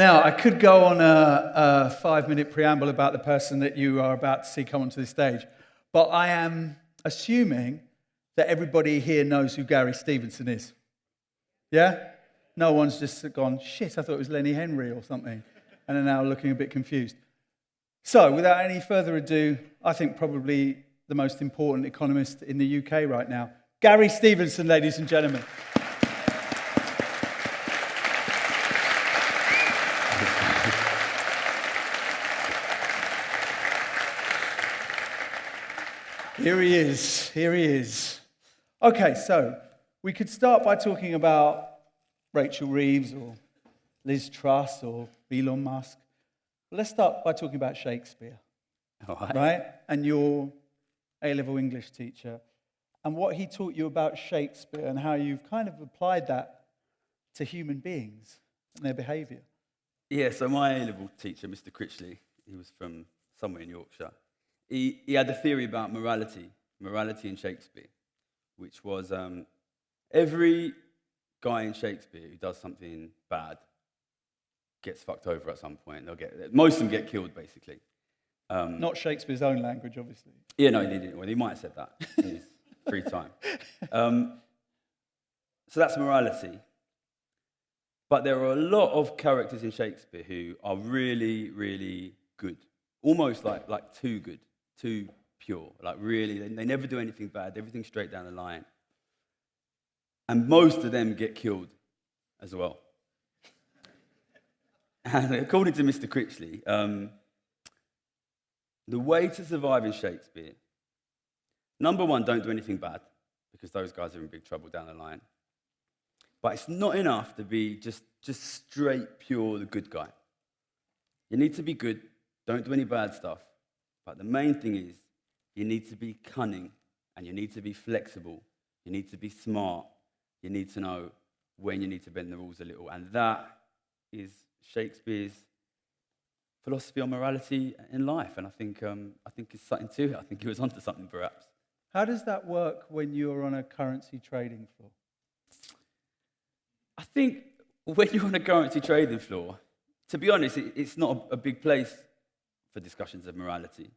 Now, I could go on a 5-minute preamble about the person that you are about to see come onto the stage, but I am assuming that everybody here knows who Gary Stevenson is. Yeah? No one's just gone, shit, I thought it was Lenny Henry or something, and are now looking a bit confused. So, without any further ado, I think probably the most important economist in the UK right now, Gary Stevenson, ladies and gentlemen. Here he is. Okay, so we could start by talking about Rachel Reeves or Liz Truss or Elon Musk. But let's start by talking about Shakespeare, All right. right? And your A-level English teacher, and what he taught you about Shakespeare and how you've kind of applied that to human beings and their behaviour. Yeah, so my A-level teacher, Mr. Critchley, he was from somewhere in Yorkshire. He had a theory about morality in Shakespeare, which was every guy in Shakespeare who does something bad gets fucked over at some point. Most of them get killed, basically. Not Shakespeare's own language, obviously. Yeah, no, he didn't. Well, he might have said that in his free time. So that's morality. But there are a lot of characters in Shakespeare who are really, really good. Almost like too good, too pure. Like really, they never do anything bad. Everything's straight down the line. And most of them get killed as well. And according to Mr. Critchley, the way to survive in Shakespeare, number one, don't do anything bad, because those guys are in big trouble down the line. But it's not enough to be just straight, pure, the good guy. You need to be good, don't do any bad stuff. But the main thing is, you need to be cunning, and you need to be flexible. You need to be smart. You need to know when you need to bend the rules a little. And that is Shakespeare's philosophy on morality in life. And I think it's something to it. I think he was onto something, perhaps. How does that work when you're on a currency trading floor? I think when you're on a currency trading floor, to be honest, it's not a big place for discussions of morality.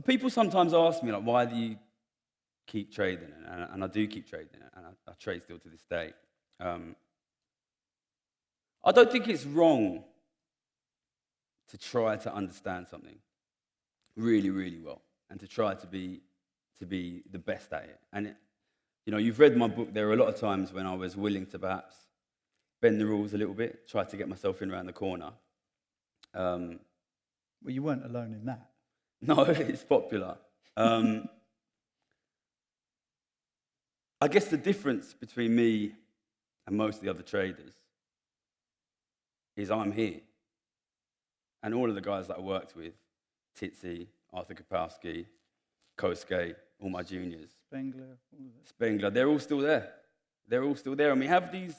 People sometimes ask me, like, why do you keep trading? And I do keep trading, and I trade still to this day. I don't think it's wrong to try to understand something really, really well, and to try to be the best at it. And you've read my book. There are a lot of times when I was willing to perhaps bend the rules a little bit, try to get myself in around the corner. Well, you weren't alone in that. No, it's popular. I guess the difference between me and most of the other traders is I'm here. And all of the guys that I worked with, Titsy, Arthur Kapowski, Kosuke, all my juniors. Spengler, they're all still there. They're all still there. And we have these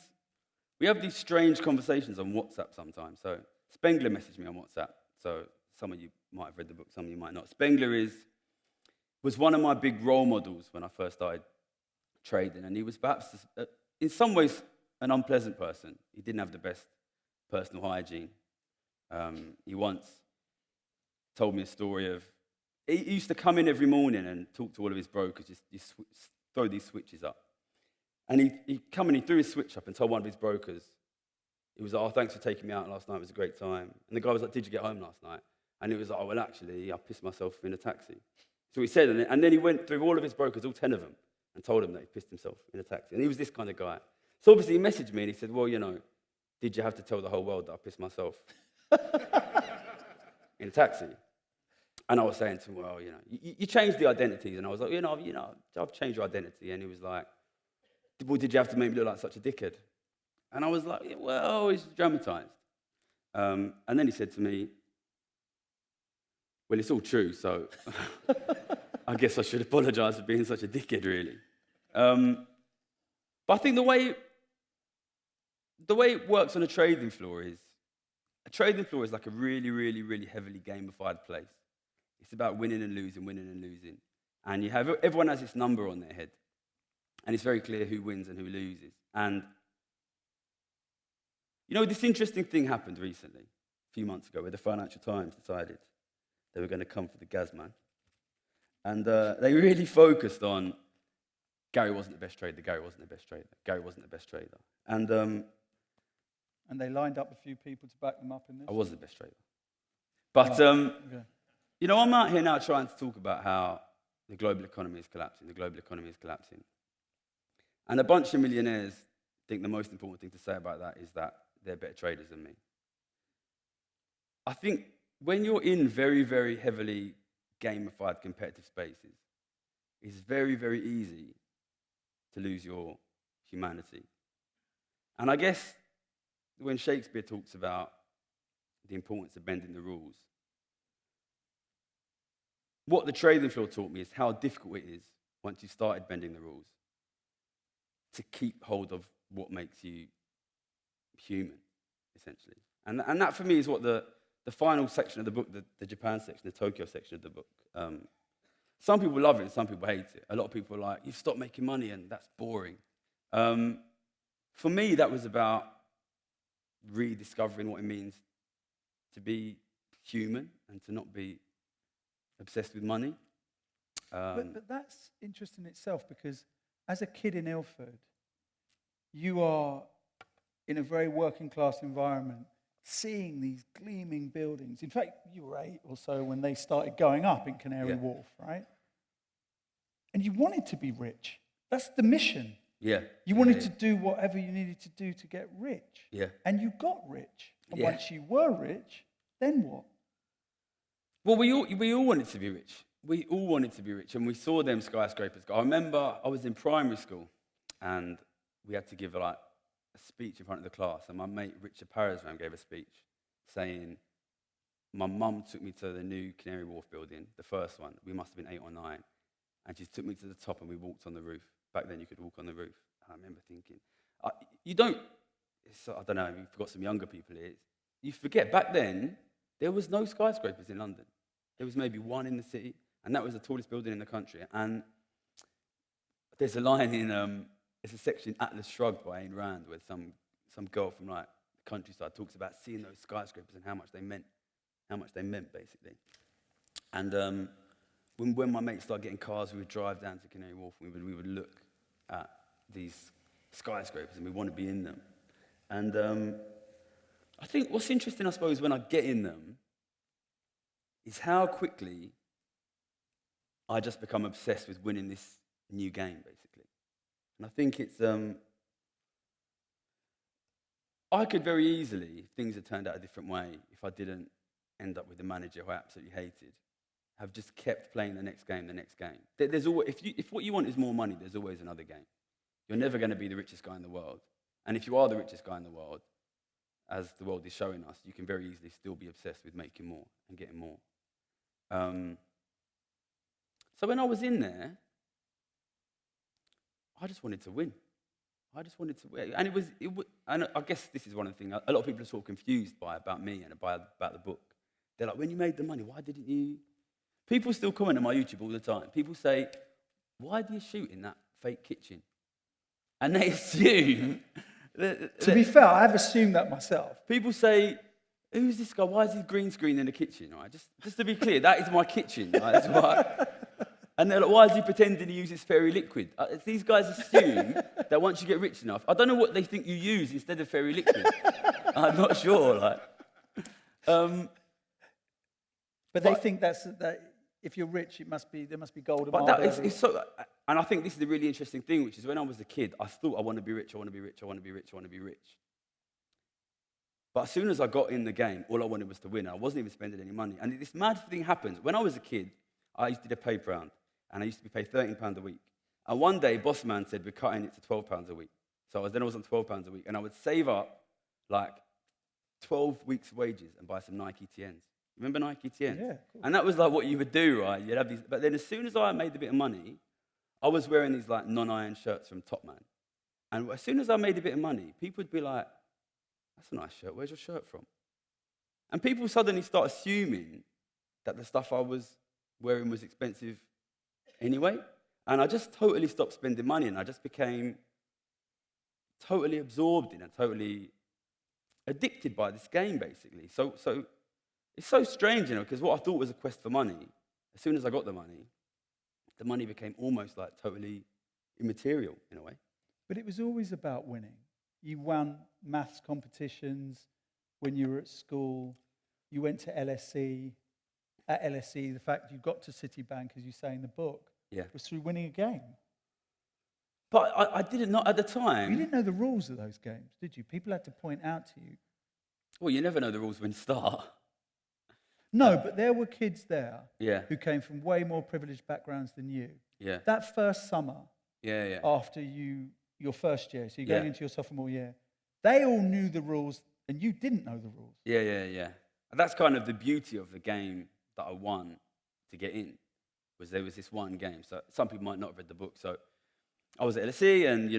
strange conversations on WhatsApp sometimes. So Spengler messaged me on WhatsApp. So some of you might have read the book, some of you might not. Spengler was one of my big role models when I first started trading. And he was perhaps, in some ways, an unpleasant person. He didn't have the best personal hygiene. He once told me a story of, he used to come in every morning and talk to all of his brokers, just throw these switches up. And he come in, he threw his switch up and told one of his brokers, he was like, oh, thanks for taking me out last night, it was a great time. And the guy was like, did you get home last night? And he was like, oh, well, actually, I pissed myself in a taxi. So he said, and then he went through all of his brokers, all 10 of them, and told them that he pissed himself in a taxi. And he was this kind of guy. So obviously he messaged me and he said, well, did you have to tell the whole world that I pissed myself in a taxi? And I was saying to him, well, you changed the identities. And I was like, I've changed your identity. And he was like, well, did you have to make me look like such a dickhead? And I was like, yeah, well, it's dramatized. And then he said to me, well, it's all true, so I guess I should apologize for being such a dickhead, really. But I think the way it works on a trading floor is like a really, really, really heavily gamified place. It's about winning and losing. And everyone has this number on their head. And it's very clear who wins and who loses. And You know, this interesting thing happened recently, a few months ago, where the Financial Times decided they were going to come for the Gaz man. And they really focused on Gary wasn't the best trader, Gary wasn't the best trader, Gary wasn't the best trader. And they lined up a few people to back them up in this? I was the best trader. But, Okay. you know, I'm out here now trying to talk about how the global economy is collapsing, And a bunch of millionaires think the most important thing to say about that is that they're better traders than me. I think when you're in very, very heavily gamified competitive spaces, it's very, very easy to lose your humanity. And I guess when Shakespeare talks about the importance of bending the rules, what the trading floor taught me is how difficult it is, once you started bending the rules, to keep hold of what makes you human, essentially. And that, for me, is what the final section of the book, the Japan section, the Tokyo section of the book. Some people love it and some people hate it. A lot of people are like, you've stopped making money and that's boring. For me, that was about rediscovering what it means to be human and to not be obsessed with money. But that's interesting in itself, because as a kid in Ilford, you are in a very working class environment, seeing these gleaming buildings. In fact, you were 8 or so when they started going up in Canary Wharf, right? And you wanted to be rich. That's the mission. Yeah. You wanted to do whatever you needed to do to get rich. Yeah. And you got rich. And once you were rich, then what? Well, we all wanted to be rich. We all wanted to be rich, and we saw them skyscrapers go. I remember I was in primary school, and we had to give a speech in front of the class, and my mate Richard Parasram gave a speech saying, my mum took me to the new Canary Wharf building, the first one. We must have been 8 or 9, and she took me to the top, and we walked on the roof. Back then, you could walk on the roof. And I remember thinking, I don't know, we've got some younger people here. You forget, back then, there was no skyscrapers in London. There was maybe one in the city, and that was the tallest building in the country. And there's a line in, it's a section, Atlas Shrugged by Ayn Rand, where some girl from the countryside talks about seeing those skyscrapers and how much they meant, basically. And when my mates started getting cars, we would drive down to Canary Wharf, and we would look at these skyscrapers, and we want to be in them. And I think what's interesting, I suppose, when I get in them, is how quickly I just become obsessed with winning this new game, basically. And I think it's, I could very easily, if things had turned out a different way, if I didn't end up with a manager who I absolutely hated, have just kept playing the next game. There's always, if what you want is more money, there's always another game. You're never going to be the richest guy in the world. And if you are the richest guy in the world, as the world is showing us, you can very easily still be obsessed with making more and getting more. So when I was in there, I just wanted to win. And and I guess this is one of the things a lot of people are sort of confused about me and about the book. They're like, when you made the money, why didn't you? People still comment on my YouTube all the time. People say, why do you shoot in that fake kitchen? And they assume... To be fair, I've assumed that myself. People say, who's this guy? Why is he green screen in the kitchen? Right? Just to be clear, that is my kitchen. Right? That's why. And they're like, why is he pretending he uses fairy liquid? These guys assume that once you get rich enough, I don't know what they think you use instead of fairy liquid. I'm not sure. But they think that if you're rich, there must be gold and but marble. And I think this is a really interesting thing, which is when I was a kid, I thought I want to be rich. But as soon as I got in the game, all I wanted was to win. I wasn't even spending any money. And this mad thing happens. When I was a kid, I used to do a paper round, and I used to be paid £13 a week. And one day, boss man said, we're cutting it to £12 a week. So I was on £12 a week, and I would save up 12 weeks' wages and buy some Nike TNs. Remember Nike TNs? Yeah, cool. And that was what you would do, right? You'd have these. But then as soon as I made a bit of money, I was wearing these non-iron shirts from Top Man. And as soon as I made a bit of money, people would be like, that's a nice shirt. Where's your shirt from? And people suddenly start assuming that the stuff I was wearing was expensive anyway. And I just totally stopped spending money, and I just became totally absorbed in and totally addicted by this game, basically. So it's so strange, because what I thought was a quest for money, as soon as I got the money became almost like totally immaterial in a way. But it was always about winning. You won maths competitions when you were at school. You went to LSE. At LSE, the fact you got to Citibank, as you say in the book, was through winning a game. But I didn't know at the time. You didn't know the rules of those games, did you? People had to point out to you. Well, you never know the rules when you start. No, but there were kids there Yeah. who came from way more privileged backgrounds than you. Yeah. That first summer, Yeah. after your first year, so you're going Yeah. into your sophomore year, they all knew the rules and you didn't know the rules. Yeah. And that's kind of the beauty of the game that I won to get in, was there was this one game. So some people might not have read the book. So I was at LSE and,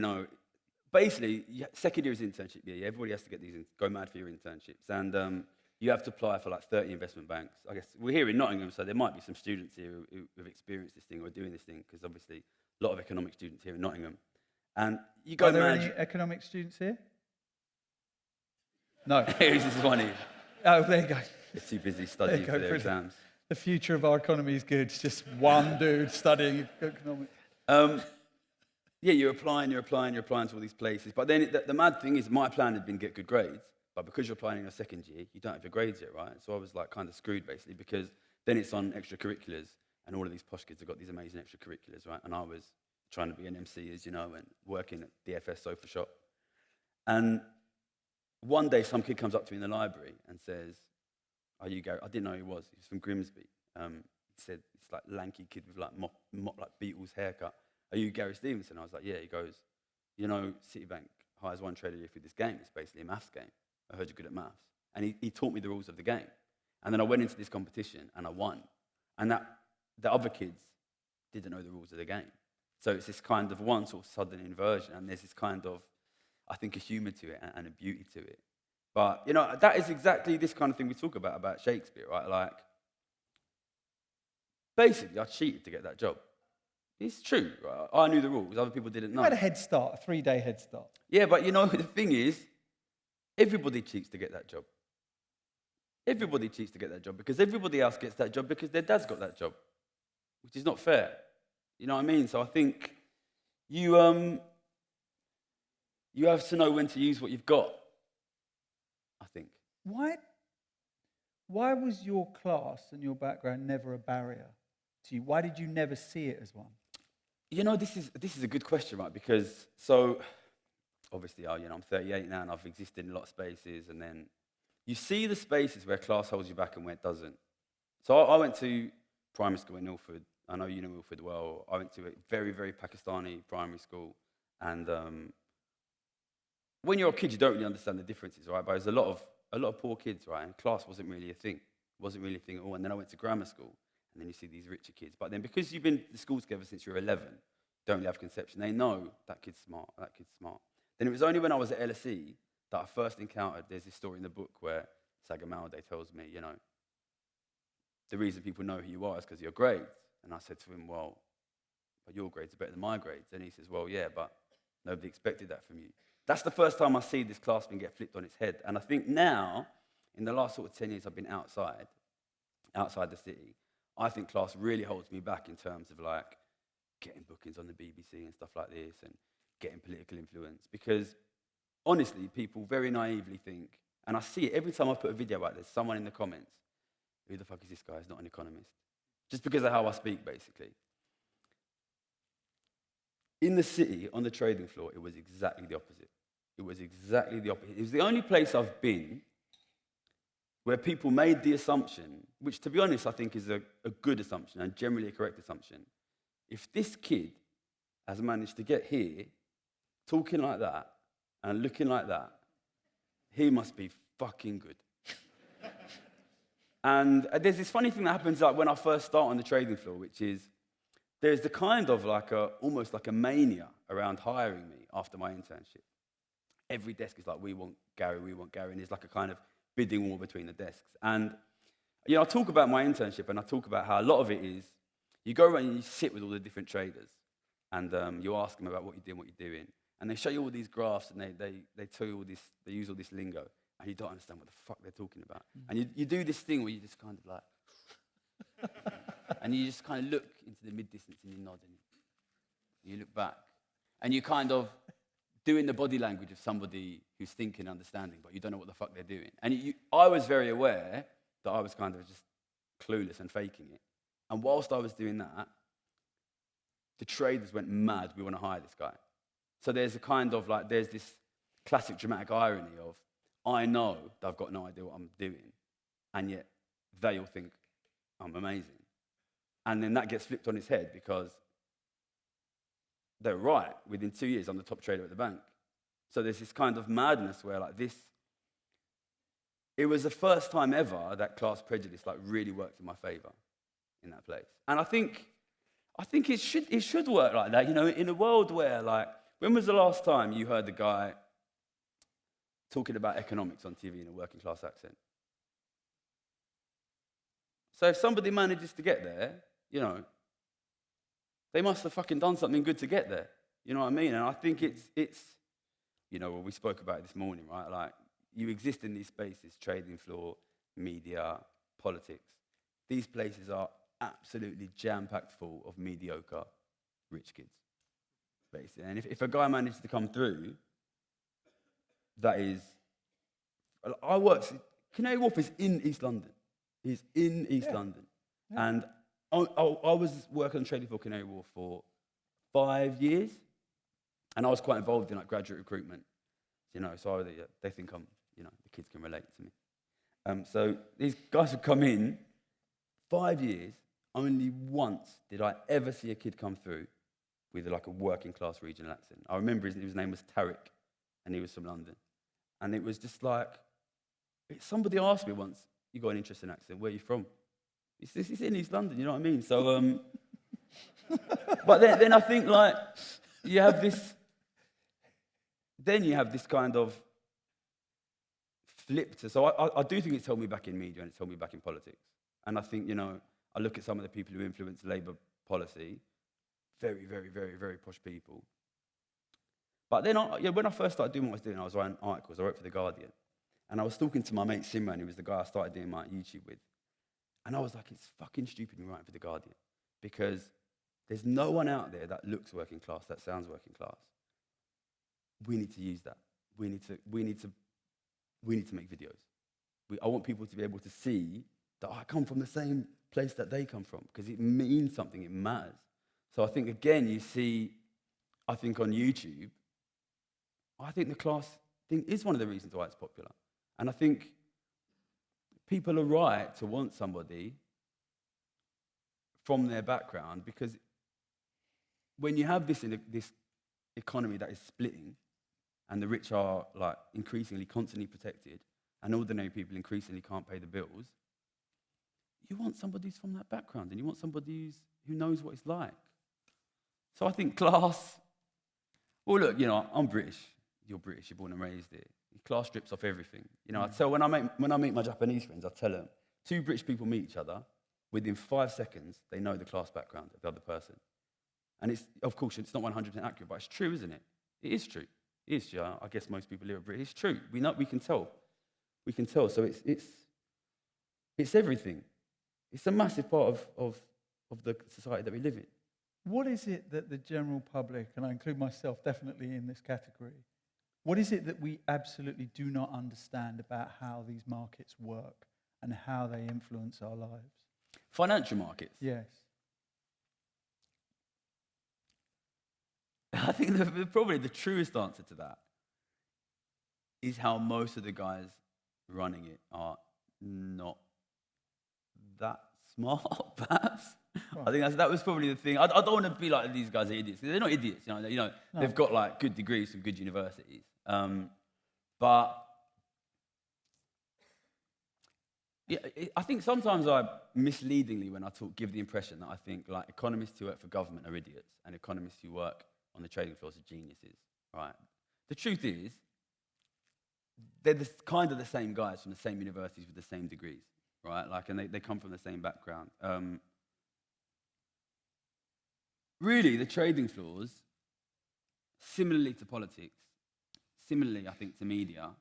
basically, second year is internship year. Everybody has to get these, go mad for your internships. And you have to apply for like 30 investment banks. I guess we're here in Nottingham, so there might be some students here who've experienced this thing or are doing this thing, because obviously a lot of economic students here in Nottingham. And you go Are there mad. any economic students here? No. Who's this one here? Oh, there you go. They're too busy studying for their brilliant. exams. The future of our economy is good. It's just one dude studying economics. Yeah, you're applying to all these places. But then the mad thing is, my plan had been get good grades. But because you're applying in your second year, you don't have your grades yet, right? So I was like kind of screwed, basically, because then it's on extracurriculars, and all of these posh kids have got these amazing extracurriculars, right? And I was trying to be an MC, as you know, and working at the FS Sofa Shop. And one day, some kid comes up to me in the library and says, "Are you Gary?" I didn't know who he was. He was from Grimsby. He said, "It's like lanky kid with like like Beatles haircut. Are you Gary Stevenson?" I was like, "Yeah." He goes, "Citibank hires one trader a year for this game. It's basically a maths game. I heard you're good at maths." And he taught me the rules of the game. And then I went into this competition and I won. And the other kids didn't know the rules of the game. So it's this kind of one sort of sudden inversion. And there's this kind of, I think, a humour to it and a beauty to it. But, that is exactly this kind of thing we talk about Shakespeare, right? Like, basically, I cheated to get that job. It's true, right? I knew the rules. Other people didn't know. You had a head start, a 3-day head start. Yeah, but the thing is, everybody cheats to get that job. Everybody cheats to get that job because everybody else gets that job because their dad's got that job, which is not fair. You know what I mean? So I think you have to know when to use what you've got, I think. Why was your class and your background never a barrier to you? Why did you never see it as one? This is a good question, right? Because, so, obviously, I'm 38 now and I've existed in a lot of spaces, and then you see the spaces where class holds you back and where it doesn't. So I went to primary school in Ilford. I know you know Ilford well. I went to a very, very Pakistani primary school. And when you're a kid, you don't really understand the differences, right? But there's a lot of poor kids, right? And class wasn't really a thing. It wasn't really a thing at all. And then I went to grammar school. And then you see these richer kids. But then because you've been to school together since you're 11, don't really have conception. They know that kid's smart, that kid's smart. Then it was only when I was at LSE that I first encountered, there's this story in the book where Sagamaude tells me, the reason people know who you are is because of your grades. And I said to him, well, but your grades are better than my grades. And he says, well, yeah, but nobody expected that from you. That's the first time I see this class thing get flipped on its head. And I think now, in the last sort of 10 years I've been outside the city, I think class really holds me back in terms of like getting bookings on the BBC and stuff like this and getting political influence. Because honestly, people very naively think, and I see it every time I put a video out, there's someone in the comments, who the fuck is this guy? He's not an economist. Just because of how I speak, basically. In the city, on the trading floor, it was exactly the opposite. It was exactly the opposite. It was the only place I've been where people made the assumption, which to be honest I think is a good assumption and generally a correct assumption. If this kid has managed to get here, talking like that and looking like that, he must be fucking good. And there's this funny thing that happens like when I first start on the trading floor, which is there's the kind of like almost like a mania around hiring me after my internship. Every desk is like, we want Gary, and there's like a kind of bidding war between the desks. And I talk about my internship and I talk about how a lot of it is, you go around and you sit with all the different traders and you ask them about what you're doing, and they show you all these graphs and they tell you all this, they use all this lingo. and you don't understand what the fuck they're talking about. And you do this thing where you just kind of like, and you just kind of look into the mid-distance and you nod and you look back. And you kind of doing the body language of somebody who's thinking and understanding, but you don't know what the fuck they're doing. And I was very aware that I was kind of just clueless and faking it. And whilst I was doing that, the traders went mad. We want to hire this guy. So there's a kind of like, there's this classic dramatic irony of, I know that I've got no idea what I'm doing, and yet they all think I'm amazing. And then that gets flipped on its head because they're right. Within 2 years, I'm the top trader at the bank. So there's this kind of madness where like this, it was the first time ever that class prejudice like really worked in my favor in that place. And I think it should work like that, you know, in a world where like, when was the last time you heard the guy talking about economics on TV in a working class accent? So if somebody manages to get there, you know, they must have fucking done something good to get there. You know what I mean? And I think it's you know, well, we spoke about it this morning, right? Like, you exist in these spaces, trading floor, media, politics. These places are absolutely jam-packed full of mediocre rich kids, basically. And if a guy manages to come through, that is... Canary Wharf is in East London. It's in East London. Yeah. And I was working on trading for Canary Wharf for 5 years, and I was quite involved in like graduate recruitment, you know. So they think I'm, you know, the kids can relate to me. So these guys would come in. 5 years, only once did I ever see a kid come through with like a working class regional accent. I remember his name was Tariq, and he was from London, and it was just like, somebody asked me once, "You got an interesting accent? Where are you from?" It's in East London, you know what I mean? So, but then I think like you have this kind of flip to. So I do think it's held me back in media and it's held me back in politics. And I think, you know, I look at some of the people who influence Labour policy, very, very, very, very posh people. But then when I first started doing what I was doing, I was writing articles. I wrote for The Guardian. And I was talking to my mate Simran, who was the guy I started doing my YouTube with. And I was like, it's fucking stupid me writing for The Guardian, because there's no one out there that looks working class, that sounds working class. We need to use that. We need to make videos. I want people to be able to see that I come from the same place that they come from, because it means something, it matters. So I think, again, you see, I think on YouTube, I think the class thing is one of the reasons why it's popular. And I think people are right to want somebody from their background, because when you have this economy that is splitting, and the rich are like increasingly constantly protected, and ordinary people increasingly can't pay the bills, you want somebody who's from that background, and you want somebody who knows what it's like. So I think class, well, look, you know, I'm British, you're British, you're born and raised here. Class strips off everything. You know, I tell when I meet my Japanese friends, I tell them, two British people meet each other, within 5 seconds, they know the class background of the other person. And it's, of course, it's not 100% accurate, but it's true, isn't it? It is true. It is true. I guess most people here are British. It's true. We can tell. We can tell. So it's everything. It's a massive part of the society that we live in. What is it that the general public, and I include myself definitely in this category, what is it that we absolutely do not understand about how these markets work and how they influence our lives? Financial markets? Yes. I think probably the truest answer to that is how most of the guys running it are not that smart, perhaps. Well, I think that was probably the thing. I don't want to be like, these guys are idiots. They're not idiots. You know, no. They've got like good degrees from good universities. But yeah, I think sometimes I misleadingly, when I give the impression that I think like economists who work for government are idiots and economists who work on the trading floors are geniuses, right? The truth is, they're kind of the same guys from the same universities with the same degrees, right? Like, and they come from the same background. Really, the trading floors, similarly to politics, similarly, I think, to media,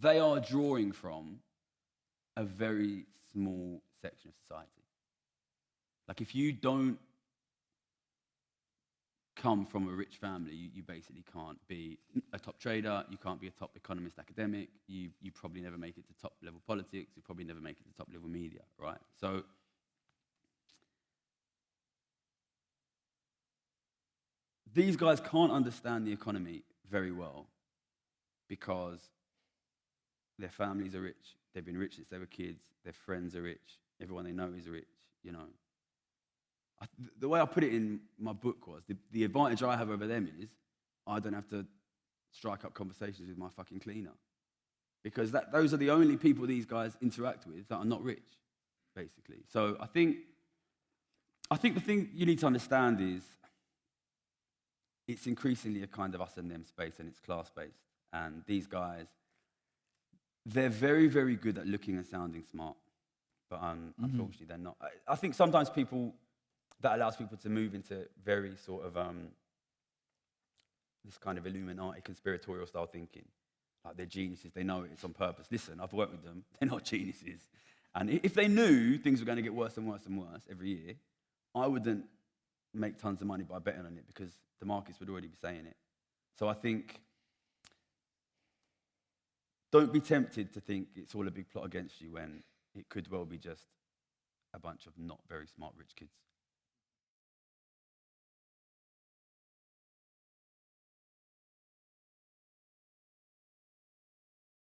they are drawing from a very small section of society. Like if you don't come from a rich family, you basically can't be a top trader, you can't be a top economist academic, you probably never make it to top level politics, you probably never make it to top level media, right? So these guys can't understand the economy very well because their families are rich, they've been rich since they were kids, their friends are rich, everyone they know is rich, you know. The way I put it in my book was, the advantage I have over them is I don't have to strike up conversations with my fucking cleaner. Because those are the only people these guys interact with that are not rich, basically. So I think the thing you need to understand is it's increasingly a kind of us and them space, and it's class-based. And these guys, they're very, very good at looking and sounding smart. But unfortunately, they're not. I think sometimes that allows people to move into very sort of this kind of Illuminati conspiratorial style thinking. Like they're geniuses, they know it's on purpose. Listen, I've worked with them, they're not geniuses. And if they knew things were going to get worse and worse and worse every year, I wouldn't make tons of money by betting on it because the markets would already be saying it. So I think, don't be tempted to think it's all a big plot against you when it could well be just a bunch of not very smart rich kids.